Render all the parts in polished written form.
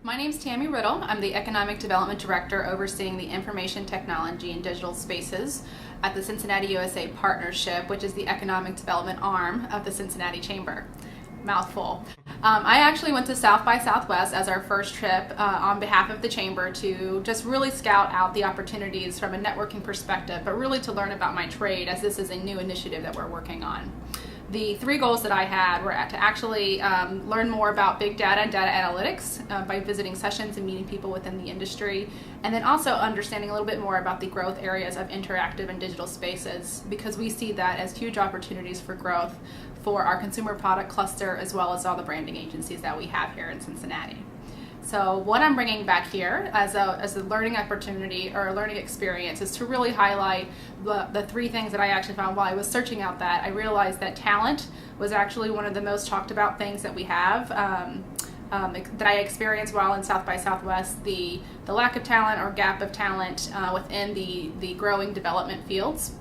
My name's Tammy Riddle. I'm the Economic Development Director overseeing the information technology and digital spaces at the CincinnatiUSA Partnership, which is the economic development arm of the Cincinnati Chamber. Mouthful. I actually went to South by Southwest as our first trip on behalf of the Chamber to just really scout out the opportunities from a networking perspective, but really to learn about my trade, as this is a new initiative that we're working on. The three goals that I had were to actually learn more about big data and data analytics by visiting sessions and meeting people within the industry, and then also understanding a little bit more about the growth areas of interactive and digital spaces, because we see that as huge opportunities for growth for our consumer product cluster as well as all the branding agencies that we have here in Cincinnati. So what I'm bringing back here as a learning opportunity or a learning experience is to really highlight the three things that I actually found while I was searching out that. I realized that talent was actually one of the most talked about things that we have, that I experienced while in South by Southwest, the lack of talent or gap of talent within the growing development fields.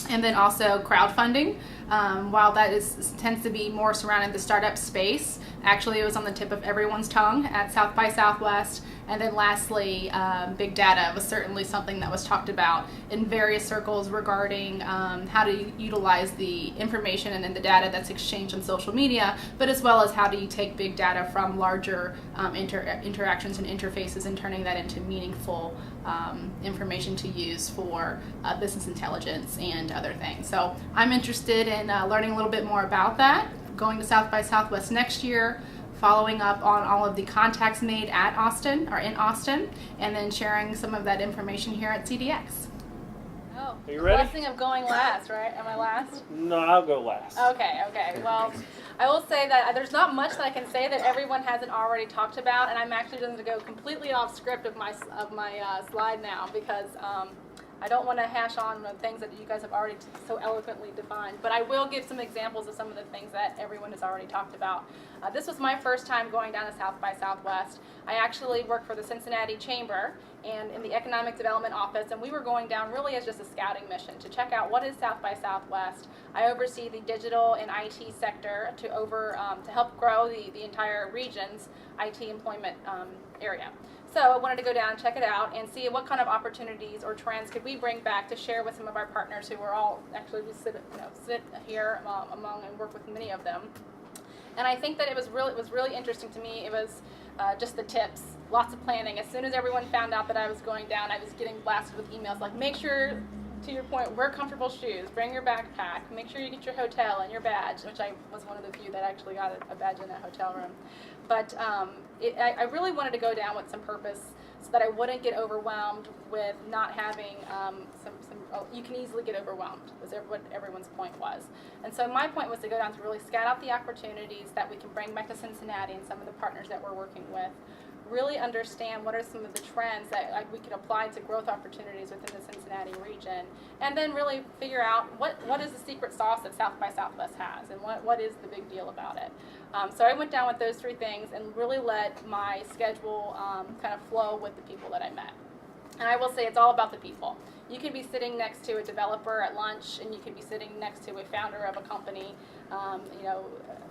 And then also crowdfunding, while that tends to be more surrounding the startup space, actually it was on the tip of everyone's tongue at South by Southwest. And then lastly, big data was certainly something that was talked about in various circles regarding how to utilize the information and then the data that's exchanged on social media, but as well as how do you take big data from larger interactions and interfaces and turning that into meaningful information to use for business intelligence and other things. So I'm interested in learning a little bit more about that, going to South by Southwest next year, following up on all of the contacts made at Austin or in Austin, and then sharing some of that information here at CDX. Oh, are you ready? Blessing of going last, right? Am I last? No, I'll go last. Okay. Well, I will say that there's not much that I can say that everyone hasn't already talked about, and I'm actually going to go completely off script of my slide now because I don't want to hash on the things that you guys have already so eloquently defined, but I will give some examples of some of the things that everyone has already talked about. This was my first time going down to South by Southwest. I actually work for the Cincinnati Chamber and in the Economic Development Office, and we were going down really as just a scouting mission to check out what is South by Southwest. I oversee the digital and IT sector to help grow the entire region's IT employment area. So I wanted to go down and check it out and see what kind of opportunities or trends could we bring back to share with some of our partners who are all actually we sit here among and work with many of them. And I think that it was really interesting to me. It was just the tips, lots of planning. As soon as everyone found out that I was going down, I was getting blasted with emails like, make sure, to your point, wear comfortable shoes, bring your backpack, make sure you get your hotel and your badge, which I was one of the few that actually got a badge in that hotel room. But I really wanted to go down with some purpose so that I wouldn't get overwhelmed with not having you can easily get overwhelmed, was what everyone's point was. And so my point was to go down to really scout out the opportunities that we can bring back to Cincinnati and some of the partners that we're working with, really understand what are some of the trends that we could apply to growth opportunities within the Cincinnati region, and then really figure out what is the secret sauce that South by Southwest has, and what is the big deal about it. So I went down with those three things and really let my schedule kind of flow with the people that I met. And I will say it's all about the people. You can be sitting next to a developer at lunch, and you can be sitting next to a founder of a company,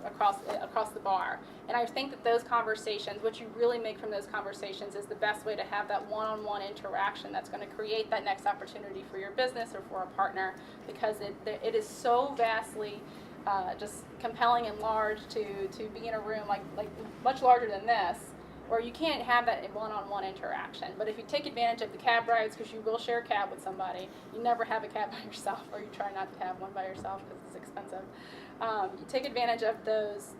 across the bar. And I think that those conversations, what you really make from those conversations, is the best way to have that one-on-one interaction that's going to create that next opportunity for your business or for a partner, because it is so vastly just compelling and large to be in a room like much larger than this, where you can't have that one-on-one interaction. But if you take advantage of the cab rides, because you will share a cab with somebody, you never have a cab by yourself, or you try not to have one by yourself because it's expensive. You take advantage of those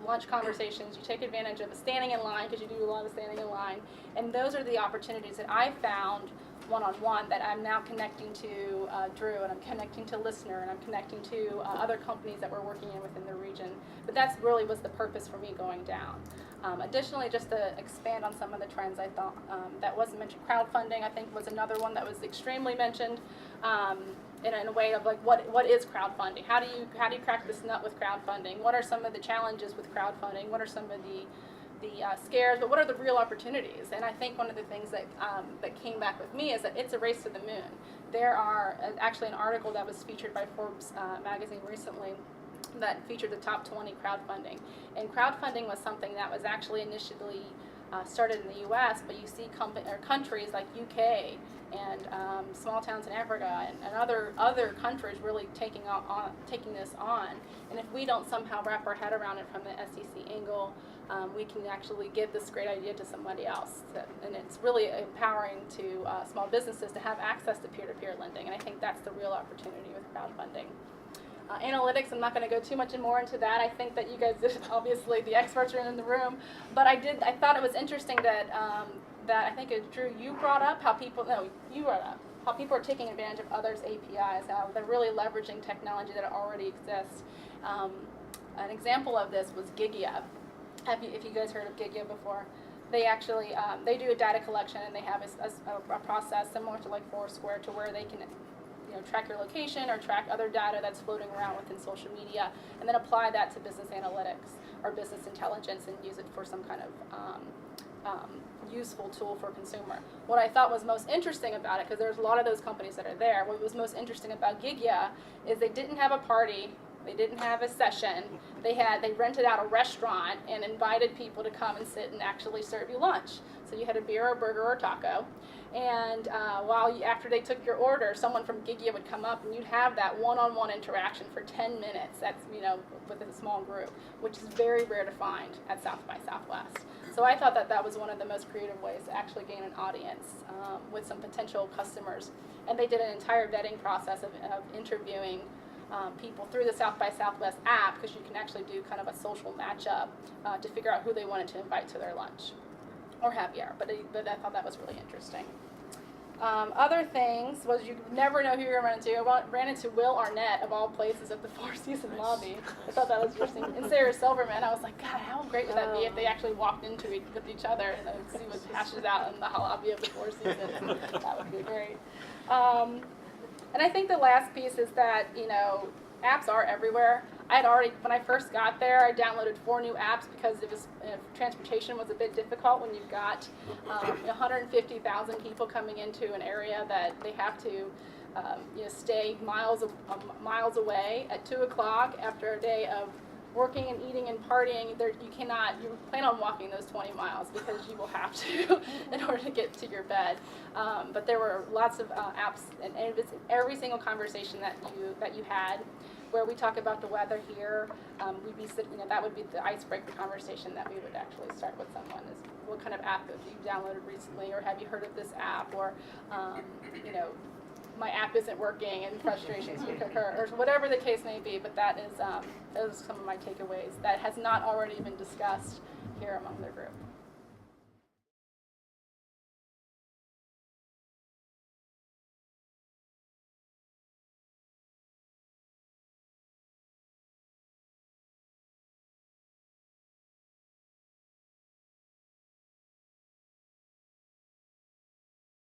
lunch conversations, you take advantage of standing in line, because you do a lot of standing in line, and those are the opportunities that I found one-on-one that I'm now connecting to Drew, and I'm connecting to Listener, and I'm connecting to other companies that we're working in within the region. But that's really was the purpose for me going down. Additionally, just to expand on some of the trends I thought that wasn't mentioned, crowdfunding I think was another one that was extremely mentioned in a way of like what is crowdfunding? How do you crack this nut with crowdfunding? What are some of the challenges with crowdfunding? What are some of the scares, but what are the real opportunities? And I think one of the things that came back with me is that it's a race to the moon. There are actually an article that was featured by Forbes magazine recently that featured the top 20 crowdfunding. And crowdfunding was something that was actually initially started in the U.S., but you see countries like UK and small towns in Africa and other countries really taking this on. And if we don't somehow wrap our head around it from the SEC angle, we can actually give this great idea to somebody else. And it's really empowering to small businesses to have access to peer-to-peer lending. And I think that's the real opportunity with crowdfunding. Analytics, I'm not going to go too much more into that. I think that you guys, obviously the experts are in the room, but I thought it was interesting that I think Drew, you brought up how people are taking advantage of others' APIs, how they're really leveraging technology that already exists. An example of this was Gigia. If you guys heard of Gigia before? They actually they do a data collection, and they have a process similar to like Foursquare, to where they can track your location or track other data that's floating around within social media, and then apply that to business analytics or business intelligence and use it for some kind of useful tool for consumer. What I thought was most interesting about it, because there's a lot of those companies that are there, what was most interesting about Gigia is they didn't have a party, they didn't have a session, they rented out a restaurant and invited people to come and sit and actually serve you lunch. So you had a beer or a burger or a taco, and after they took your order, someone from Gigia would come up and you'd have that one-on-one interaction for 10 minutes. That's with a small group, which is very rare to find at South by Southwest. So I thought that was one of the most creative ways to actually gain an audience with some potential customers. And they did an entire vetting process of interviewing people through the South by Southwest app, because you can actually do kind of a social matchup to figure out who they wanted to invite to their lunch or happy hour. But I thought that was really interesting. Other things was you never know who you're going to run into. I ran into Will Arnett, of all places, at the Four Seasons lobby. I thought that was interesting. And Sarah Silverman, I was like, God, how great would that be if they actually walked into with each other and see what hashes out in the lobby of the Four Seasons. That would be great. And I think the last piece is that, apps are everywhere. When I first got there, I downloaded 4 new apps because transportation was a bit difficult when you've got 150,000 people coming into an area that they have to stay miles away at 2 o'clock after a day of working and eating and partying. You plan on walking those 20 miles because you will have to in order to get to your bed. But there were lots of apps, and it was every single conversation that you had, where we talk about the weather here, we'd be sitting, that would be the icebreaker conversation that we would actually start with someone, is what kind of app have you downloaded recently, or have you heard of this app, or my app isn't working and frustrations could occur, or whatever the case may be. But those are some of my takeaways that has not already been discussed here among the group.